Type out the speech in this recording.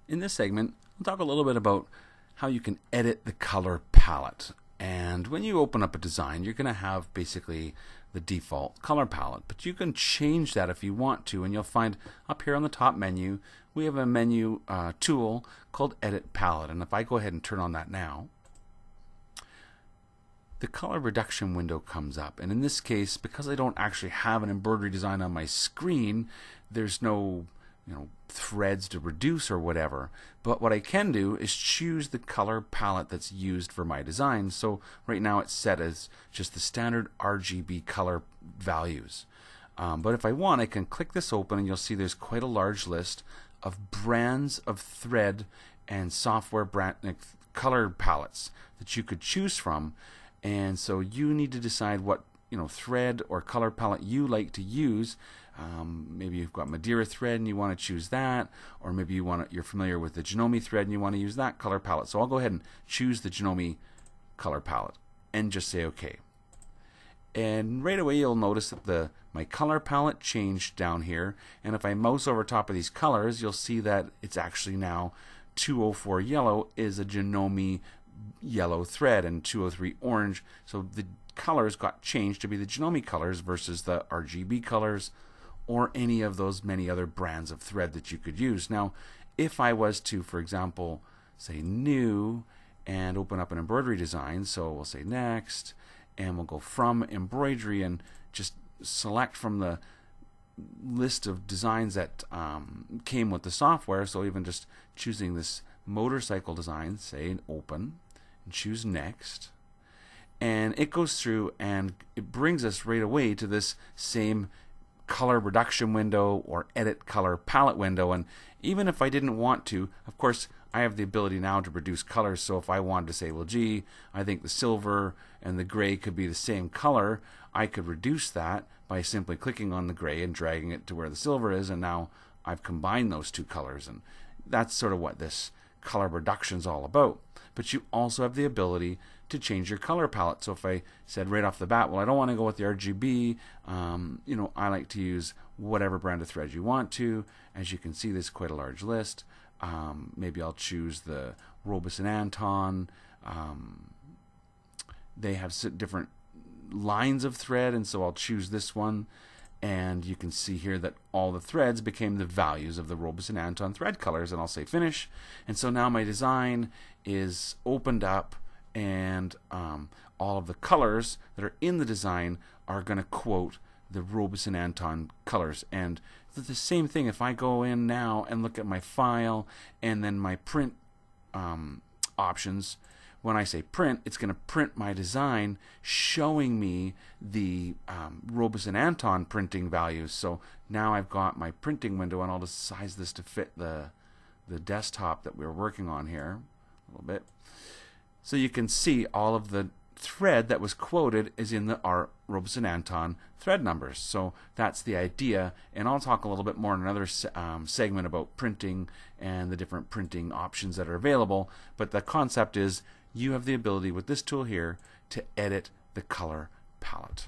In this segment, I'll talk a little bit about how you can edit the color palette. And when you open up a design, you're going to have basically the default color palette, but you can change that if you want to, and you'll find up here on the top menu we have a menu tool called Edit Palette. And if I go ahead and turn on that now, the color reduction window comes up, and in this case, because I don't actually have an embroidery design on my screen, there's no threads to reduce or whatever. But what I can do is choose the color palette that's used for my design. So right now it's set as just the standard RGB color values. But if I want, I can click this open, and you'll see there's quite a large list of brands of thread and software brand color palettes that you could choose from. And so you need to decide what thread or color palette you like to use. Maybe you've got Madeira thread and you want to choose that, or maybe you're familiar with the Janome thread and you want to use that color palette. So I'll go ahead and choose the Janome color palette and just say OK. And right away you'll notice that my color palette changed down here, and if I mouse over top of these colors, you'll see that it's actually now 204 yellow is a Janome yellow thread and 203 orange. So the colors got changed to be the Janome colors versus the RGB colors or any of those many other brands of thread that you could use. Now, if I was to, for example, say new and open up an embroidery design, so we'll say next, and we'll go from embroidery and just select from the list of designs that came with the software. So even just choosing this motorcycle design, say open, and choose next, and it goes through and it brings us right away to this same color reduction window or edit color palette window. And even if I didn't want to, of course I have the ability now to reduce colors. So if I wanted to say, well gee, I think the silver and the gray could be the same color, I could reduce that by simply clicking on the gray and dragging it to where the silver is, and now I've combined those two colors. And that's sort of what this color reduction is all about. But you also have the ability to change your color palette. So if I said right off the bat, well, I don't want to go with the RGB, I like to use whatever brand of thread you want to. As you can see, there's quite a large list. Maybe I'll choose the Robeson Anton. They have different lines of thread, and so I'll choose this one. And you can see here that all the threads became the values of the Robeson Anton thread colors, and I'll say finish. And so now my design is opened up, and all of the colors that are in the design are going to quote the Robeson Anton colors. And the same thing, if I go in now and look at my file and then my print options, when I say print, it's going to print my design showing me the Robeson Anton printing values. So now I've got my printing window, and I'll just size this to fit the desktop that we're working on here a little bit. So you can see all of the thread that was quoted is in the Robeson Anton thread numbers. So that's the idea, and I'll talk a little bit more in another segment about printing and the different printing options that are available. But the concept is you have the ability with this tool here to edit the color palette.